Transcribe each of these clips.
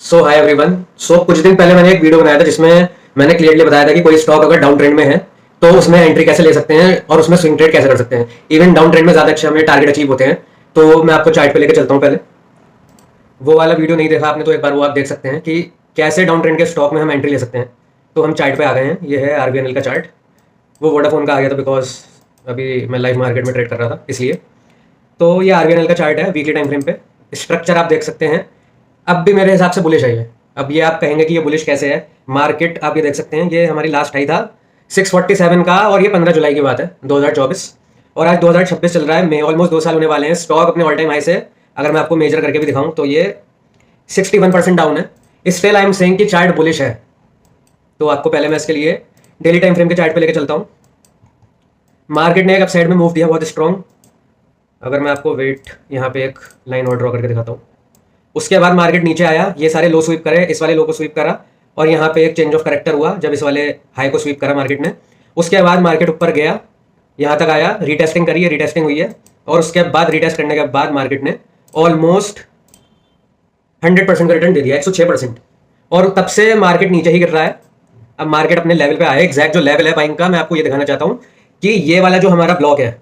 सो hi everyone. कुछ दिन पहले मैंने एक वीडियो बनाया था जिसमें मैंने क्लियरली बताया था कि कोई स्टॉक अगर डाउन ट्रेंड में है तो उसमें एंट्री कैसे ले सकते हैं और उसमें स्विंग ट्रेड कैसे कर सकते हैं। इवन डाउन ट्रेंड में ज़्यादा अच्छे हमें टारगेट अचीव होते हैं। तो मैं आपको चार्ट पे लेके चलता हूँ। पहले वो वाला वीडियो नहीं देखा आपने तो एक बार वो आप देख सकते हैं कि कैसे डाउन ट्रेंड के स्टॉक में हम एंट्री ले सकते हैं। तो हम चार्ट पे आ गए हैं। ये है आरबीएनएल का चार्ट। वो वोडाफोन का आ गया था बिकॉज अभी मैं लाइव मार्केट में ट्रेड कर रहा था इसलिए। तो ये आरबीएनएल का चार्ट है वीकली टाइम फ्रेम पे। स्ट्रक्चर आप देख सकते हैं। अब भी मेरे हिसाब से बुलिश है ये। अब ये आप कहेंगे कि ये बुलिश कैसे है। मार्केट आप ये देख सकते हैं, ये हमारी लास्ट हाई था 647 का और ये 15 जुलाई की बात है 2024 और आज 2026 चल रहा है। मैं ऑलमोस्ट 2 साल होने वाले हैं। स्टॉक अपने ऑल टाइम हाई से अगर मैं आपको मेजर करके भी दिखाऊं तो ये 61% डाउन है। स्टिल आई एम सेइंग कि चार्ट बुलिश है। तो आपको पहले मैं इसके लिए डेली टाइम फ्रेम के चार्ट पे लेके चलता हूँ। मार्केट ने एक अपसाइड में मूव दिया बहुत स्ट्रॉन्ग। अगर मैं आपको वेट यहाँ पे एक लाइन और ड्रॉ करके दिखाता हूँ। उसके बाद मार्केट नीचे आया, ये सारे लो स्वीप करे, इस वाले लो को स्वीप करा और यहाँ पे एक चेंज ऑफ करेक्टर हुआ जब इस वाले हाई को स्वीप करा मार्केट ने। उसके बाद मार्केट ऊपर गया, यहाँ तक आया, रीटेस्टिंग करी है, रीटेस्टिंग हुई है और उसके बाद रीटेस्ट करने के बाद मार्केट ने ऑलमोस्ट 100% का रिटर्न दे दिया, 106%। और तब से मार्केट नीचे ही गिर रहा है। अब मार्केट अपने लेवल पे आया। एग्जैक्ट जो लेवल है बाइंग का मैं आपको ये दिखाना चाहता हूँ कि ये वाला जो हमारा ब्लॉक है,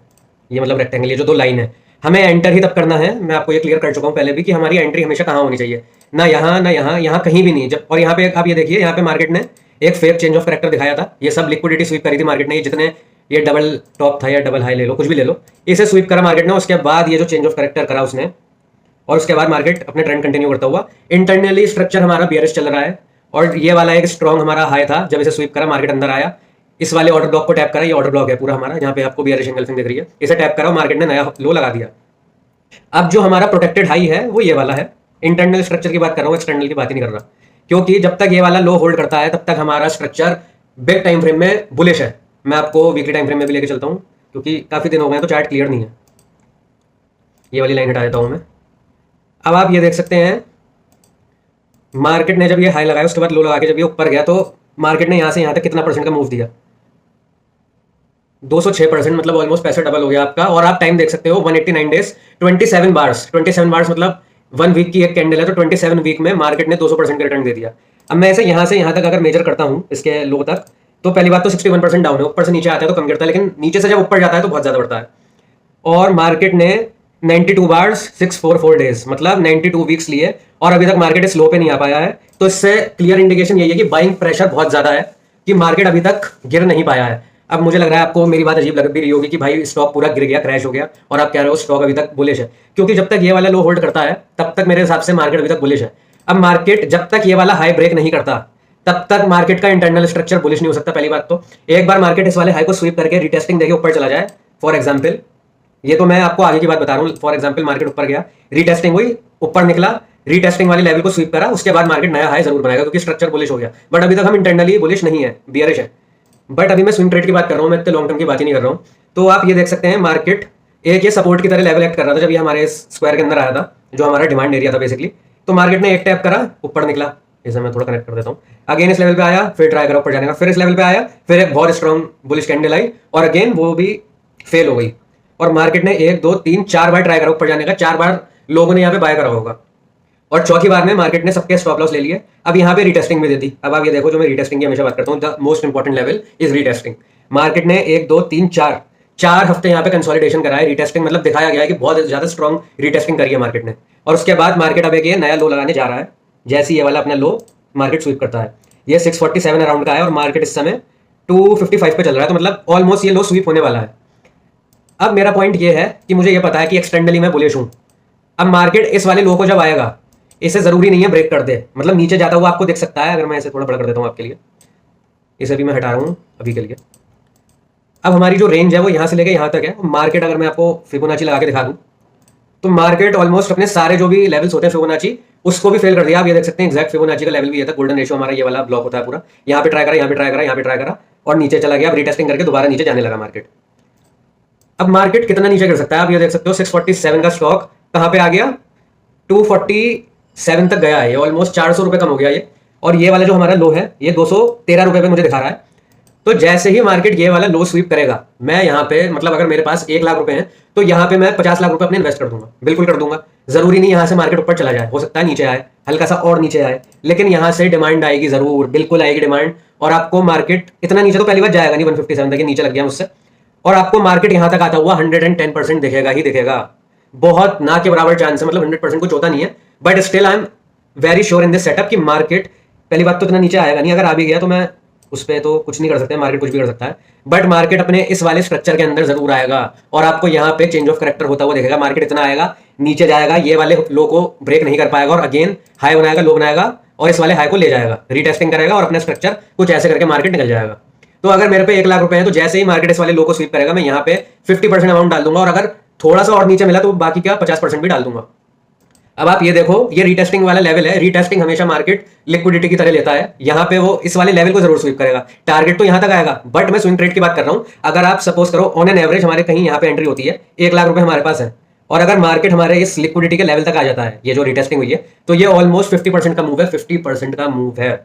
ये मतलब रेक्टेंगल, ये जो 2 लाइन है, हमें एंटर ही तब करना है। मैं आपको ये क्लियर कर चुका हूँ पहले भी कि हमारी एंट्री हमेशा कहाँ होनी चाहिए, ना यहाँ ना यहाँ, यहाँ कहीं भी नहीं। जब और यहाँ पे आप ये देखिए, यहाँ पे मार्केट ने एक फेक चेंज ऑफ करेक्टर दिखाया था। ये सब लिक्विडिटी स्वीप करी थी मार्केट ने। ये जितने ये डबल टॉप था या डबल हाई ले लो, कुछ भी ले लो, इसे स्वीप करा मार्केट ने। उसके बाद ये जो चेंज ऑफ करेक्टर करा उसने और उसके बाद मार्केट अपने ट्रेंड कंटिन्यू करता हुआ। इंटरनली स्ट्रक्चर हमारा बियरिश चल रहा है और ये वाला एक स्ट्रॉन्ग हमारा हाई था। जब इसे स्वीप करा मार्केट अंदर आया, इस वाले ऑर्डर ब्लॉक को टैप करा। ये ऑर्डर ब्लॉक है पूरा हमारा, जहाँ पे आपको बियरिश एंगल्फिंग दिख रही है। इसे टैप करा और मार्केट ने नया लो लगा दिया। अब जो हमारा प्रोटेक्टेड हाई है वो ये वाला है। इंटरनल स्ट्रक्चर की बात कर रहा हूँ, एक्सटर्नल की बात ही नहीं कर रहा, क्योंकि जब तक ये वाला लो होल्ड करता है तब तक हमारा स्ट्रक्चर बिग टाइम फ्रेम में बुलिश है। मैं आपको वीकली टाइम फ्रेम में भी लेके चलता हूँ क्योंकि काफी दिन हो गए तो चार्ट क्लियर नहीं है। ये वाली लाइन हटा देता हूँ मैं। अब आप ये देख सकते हैं, मार्केट ने जब ये हाई लगाया उसके बाद लो लगा के जब ये ऊपर गया तो मार्केट ने यहाँ से यहाँ तक कितना परसेंट का मूव दिया, 206%। मतलब ऑलमोस्ट पैसा डबल हो गया आपका। और आप टाइम देख सकते हो 189 डेज 27 बार्स। 27 बार्स मतलब 1 वीक की एक कैंडल है, तो 27 वीक में मार्केट ने 200% का रिटर्न दे दिया। अब मैं ऐसे यहाँ से यहाँ तक अगर मेजर करता हूँ इसके लो तक, तो पहली बात तो 61% डाउन है। ऊपर से नीचे आता है तो कम गिरता है, लेकिन नीचे से जब ऊपर जाता है तो बहुत ज्यादा बढ़ता है। और मार्केट ने 92 बार्स 644 डेज मतलब 92 वीक्स लिए और अभी तक मार्केट इस लो पे नहीं आ पाया है। तो इससे क्लियर इंडिकेशन यही है कि बाइंग प्रेशर बहुत ज्यादा है, कि मार्केट अभी तक गिर नहीं पाया है। अब मुझे लग रहा है आपको मेरी बात अजीब लग भी रही होगी कि भाई स्टॉक पूरा गिर गया, क्रैश हो गया, और आप कह रहे हो स्टॉक अभी तक बुलिश है। क्योंकि जब तक ये वाला लो होल्ड करता है तब तक मेरे हिसाब से मार्केट अभी तक बुलिश है। अब मार्केट जब तक ये वाला हाई ब्रेक नहीं करता तब तक मार्केट का इंटरनल स्ट्रक्चर बुलिश नहीं हो सकता। पहली बात तो एक बार मार्केट इस वाले हाई को स्वीप करके रीटेस्टिंग देके ऊपर चला जाए, फॉर एग्जाम्पल, ये तो मैं आपको आगे की बात बता रहा हूँ। फॉर एग्जाम्पल मार्केट ऊपर गया, रीटेस्टिंग हुई, ऊपर निकला, रीटेस्टिंग वाली लेवल को स्वीप करा, उसके बाद मार्केट नया हाई जरूर बनाएगा क्योंकि स्ट्रक्चर बुलिश हो गया। बट अभी तक हम इंटरनली बुलिश नहीं है, बियरिश है। बट अभी मैं स्विंग ट्रेड की बात कर रहा हूँ, मैं इतने लॉन्ग टर्म की बात ही नहीं कर रहा हूँ। तो आप ये देख सकते हैं मार्केट एक ये सपोर्ट की तरह लेवल एक्ट कर रहा था जब ये हमारे स्क्वायर के अंदर आया था, जो हमारा डिमांड एरिया था बेसिकली। तो मार्केट ने एक टैप करा, ऊपर निकला। इसे मैं थोड़ा कनेक्ट कर देता हूँ। अगेन इस लेवल पे आया, फिर ट्राई करा ऊपर जाने का, फिर इस लेवल पे आया, फिर एक बहुत स्ट्रॉन्ग बुलिश कैंडल आई और अगेन वो भी फेल हो गई। और मार्केट ने 1 2 3 4 बार ट्राई करा ऊपर जाने का, 4 बार लोगों ने यहाँ पे बाय करा होगा और चौथी बार में मार्केट ने सबके स्टॉप लॉस ले लिए। अब यहाँ पे रीटेस्टिंग भी दे दी। अब आप ये देखो, जो मैं रीटेस्टिंग की हमेशा बात करता हूँ, the most important level is retesting. Market ने 1 2 3 4 हफ्ते यहाँ पे कंसोलिडेशन करा है। रीटेस्टिंग मतलब दिखाया गया है कि बहुत ज्यादा स्ट्रॉन्ग रीटेस्टिंग करी है मार्केट ने। और उसके बाद मार्केट अब एक ये नया लो लगाने जा रहा है। जैसे ये वाला अपना लो मार्केट स्वीप करता है, ये 647 अराउंड का है और मार्केट इस समय 255 पे चल रहा है। तो मतलब ऑलमोस्ट ये लो स्वीप होने वाला है। अब मेरा पॉइंट ये है कि मुझे ये पता है कि एक्सटेंडली मैं बुलिश हूं। अब मार्केट इस वाले लो को जब आएगा, इसे जरूरी नहीं है ब्रेक कर दे, मतलब नीचे जाता हुआ आपको दिख सकता है। अगर मैं इसे थोड़ा बड़ा कर देता हूं आपके लिए, इसे भी मैं हटा रहा हूं अभी के लिए। अब हमारी जो रेंज है वो यहां से लेके यहां तक है। मार्केट अगर मैं आपको फिबोनाची लगा के दिखा दूं तो मार्केट ऑलमोस्ट अपने सारे जो भी लेवल्स होते हैं फिबोनाची, उसको भी फेल कर दिया। आप ये देख सकते हैं एग्जैक्ट फिबोनाची का लेवल भी ये था। गोल्डन रेशियो हमारा ये वाला ब्लॉक होता है पूरा। यहाँ पे ट्राई करा, यहाँ पे ट्राई करा, यहाँ पे ट्राई करा और नीचे चला गया। अब रीटेस्टिंग करके दोबारा नीचे जाने लगा मार्केट। अब मार्केट कितना नीचे गिर सकता है आप ये देख सकते हो। 647 का स्टॉक कहां पे आ गया, 247 तक गया है। ये ऑलमोस्ट 400 रुपए कम हो गया ये। और ये वाला जो हमारा लो है ये 213 रुपए पे मुझे दिखा रहा है। तो जैसे ही मार्केट ये वाला लो स्वीप करेगा, मैं यहाँ पे मतलब अगर मेरे पास 1 लाख रुपए हैं तो यहाँ पे मैं 50 लाख रुपए अपने इन्वेस्ट कर दूंगा, बिल्कुल कर दूंगा। जरूरी नहीं यहाँ से मार्केट ऊपर चला जाए, हो सकता है नीचे आए, हल्का सा और नीचे आए, लेकिन यहाँ से डिमांड आएगी, जरूर बिल्कुल आएगी डिमांड। और आपको मार्केट इतना नीचे तो पहली बार जाएगा नहीं, 157 तक नीचे लग गया मुझसे, और आपको मार्केट यहाँ तक आता हुआ 110% दिखेगा ही दिखेगा। बहुत ना के बराबर चांस है, मतलब 100% कुछ होता नहीं है, but still I am very sure in this setup कि मार्केट पहली बात तो इतना नीचे आएगा नहीं, अगर आ भी गया तो मैं उस पर तो कुछ नहीं कर सकते, मार्केट कुछ भी कर सकता है, बट मार्केट अपने इस वाले स्ट्रक्चर के अंदर जरूर आएगा और आपको यहाँ पे चेंज ऑफ करेक्टर होता हुआ दिखेगा। मार्केट इतना आएगा, नीचे जाएगा, ये वाले लो को ब्रेक नहीं कर पाएगा और अगेन हाई बनाएगा, लो बनाएगा और इस वाले हाई को ले जाएगा, रीटेस्टिंग करेगा और अपना स्ट्रक्चर कुछ ऐसे करके मार्केट निकल जाएगा। तो अगर मेरे पे 1 लाख रुपए है तो जैसे ही मार्केट इस वाले लो को स्वीप करेगा, मैं यहाँ पे 50% अमाउंट डाल दूंगा और अगर थोड़ा सा और नीचे मिला तो बाकी क्या 50% भी डाल दूंगा। अब आप ये देखो, ये रीटेस्टिंग वाला लेवल है, रीटेस्टिंग हमेशा मार्केट लिक्विडिटी की तरह लेता है, यहाँ पे वो इस वाले लेवल को जरूर स्वीप करेगा, टारगेट तो यहाँ तक आएगा, बट मैं स्विंग ट्रेड की बात कर रहा हूँ। अगर आप सपोज करो ऑन एन एवरेज हमारे कहीं यहाँ पे एंट्री होती है, 1 लाख रुपए हमारे पास है, और अगर मार्केट हमारे इस लिक्विडिटी के लेवल तक आ जाता है, ये जो रीटेस्टिंग हुई है, तो ये ऑलमोस्ट 50% का मूव है, 50% का मूव है।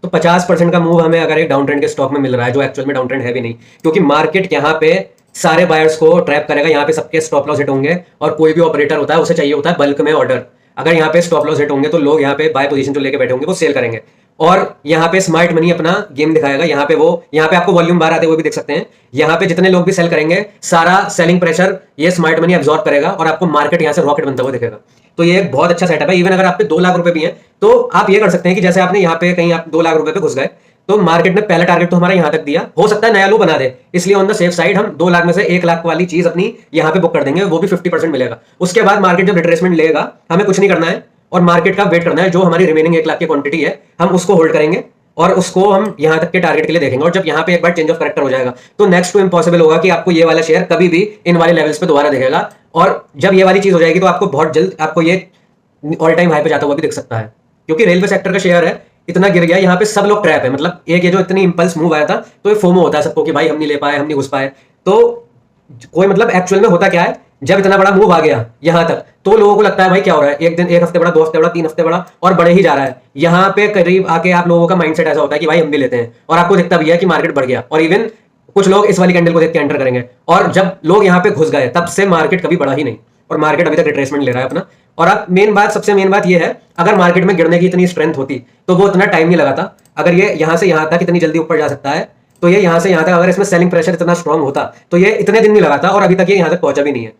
तो 50% का मूव हमें अगर एक डाउन ट्रेंड के स्टॉक में मिल रहा है, जो एक्चुअल में डाउन ट्रेंड है भी नहीं, क्योंकि मार्केट यहाँ पे सारे बायर्स को ट्रैप करेगा, यहाँ पे सबके स्टॉप लॉस हिट होंगे और कोई भी ऑपरेटर होता है उसे चाहिए होता है बल्क में ऑर्डर। अगर यहाँ पे स्टॉप लॉस हिट होंगे तो लोग यहाँ पे बाय पोजीशन जो लेके बैठे होंगे वो सेल करेंगे और यहाँ पे स्मार्ट मनी अपना गेम दिखाएगा। यहाँ पे आपको वॉल्यूम बार आते हुए भी देख सकते हैं। यहाँ पे जितने लोग भी सेल करेंगे, सारा सेलिंग प्रेशर ये स्मार्ट मनी अब्सॉर्ब करेगा और आपको मार्केट यहाँ से रॉकेट बनता हुआ दिखेगा। तो ये एक बहुत अच्छा सेटअप है। इवन अगर आप पे 2 लाख रुपए भी हैं तो आप ये कर सकते हैं कि जैसे आपने यहाँ पे कहीं आप 2 लाख रुपए पे घुस गए, तो मार्केट ने पहला टारगेट तो हमारा यहां तक दिया, हो सकता है नया लो बना दे, इसलिए ऑन द सेफ साइड हम 2 लाख में से 1 लाख वाली चीज अपनी यहां पे बुक कर देंगे, वो भी 50% मिलेगा। उसके बाद मार्केट जब रिट्रेसमेंट लेगा, हमें कुछ नहीं करना है और मार्केट का वेट करना है, जो हमारी रिमेनिंग 1 लाख की क्वांटिटी है हम उसको होल्ड करेंगे और उसको हम यहां तक के टारगेट के लिए देखेंगे। और जब यहां पे एक बार चेंज ऑफ करेक्टर हो जाएगा तो नेक्स्ट टू इम्पॉसिबल होगा कि आपको ये वाला शेयर कभी भी इन वाले लेवल्स पे दोबारा दिखेगा। और जब ये वाली चीज हो जाएगी तो आपको बहुत जल्द आपको ये ऑल टाइम हाई पे जाता हुआ भी दिख सकता है, क्योंकि रेलवे सेक्टर का शेयर है, इतना गिर गया, यहाँ पे सब लोग ट्रैप है। मतलब एक ये जो इतनी इंपल्स मूव आया था तो ये फोमो होता है सबको कि भाई हम नहीं ले पाए, हम नहीं घुस पाए। तो कोई मतलब एक्चुअल में होता क्या है, जब इतना बड़ा मूव आ गया यहाँ तक तो लोगों को लगता है भाई क्या हो रहा है, एक दिन 1 हफ्ते बड़ा, 2 हफ्ते बड़ा, 3 हफ्ते बड़ा और बढ़े ही जा रहा है। यहाँ पे करीब आके आप लोगों का माइंडसेट ऐसा होता है कि भाई हम भी लेते हैं और आपको दिखता भी है कि मार्केट बढ़ गया। और इवन कुछ लोग इस वाली कैंडल को देख के एंटर करेंगे और जब लोग यहाँ पे घुस गए तब से मार्केट कभी बढ़ा ही नहीं और मार्केट अभी तक रिट्रेसमेंट ले रहा है अपना। और अब सबसे मेन बात यह है, अगर मार्केट में गिरने की इतनी स्ट्रेंथ होती तो वो इतना टाइम नहीं लगाता। अगर ये यहां से यहां तक इतनी जल्दी ऊपर जा सकता है तो ये यहां से यहां तक, अगर इसमें सेलिंग प्रेशर इतना स्ट्रांग होता तो ये इतने दिन नहीं लगाता और अभी तक ये यहां तक पहुंचा भी नहीं है।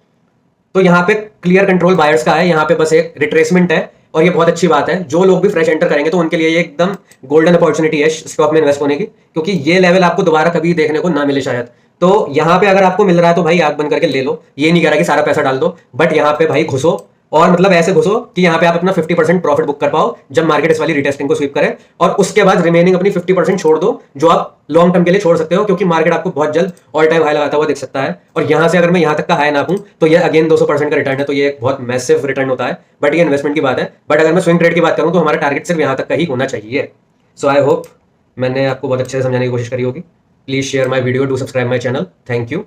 तो यहाँ पे क्लियर कंट्रोल बायर्स का है, यहाँ पे बस एक रिट्रेसमेंट है और ये बहुत अच्छी बात है। जो लोग भी फ्रेश एंटर करेंगे तो उनके लिए ये एकदम गोल्डन अपॉर्चुनिटी है स्टॉक में इन्वेस्ट होने की, क्योंकि ये लेवल आपको दोबारा कभी देखने को ना मिले शायद। तो यहाँ पे अगर आपको मिल रहा है तो भाई आंख बंद करके ले लो, ये नहीं कह रहा कि सारा पैसा डाल दो, बट यहाँ पे भाई घुसो और मतलब ऐसे घुसो कि यहाँ पे आप अपना 50% प्रॉफिट बुक कर पाओ जब मार्केट इस वाली रिटेस्टिंग को स्वीप करे, और उसके बाद रिमेनिंग अपनी 50% छोड़ दो जो आप लॉन्ग टर्म के लिए छोड़ सकते हो, क्योंकि मार्केट आपको बहुत जल्द ऑल टाइम हाई लगाता हुआ दिख सकता है। और यहाँ से अगर मैं यहाँ तक का हाई नापूं तो ये अगेन 200% का रिटर्न है, तो ये एक बहुत मैसिव रिटर्न होता है, बट ये इन्वेस्टमेंट की बात है। बट अगर मैं स्विंग ट्रेड की बात करूँ तो हमारा टारगेट सिर्फ यहाँ तक का ही होना चाहिए। सो आई होप मैंने आपको बहुत अच्छे से समझाने की कोशिश करी होगी। Please share my video, do subscribe my channel. Thank you.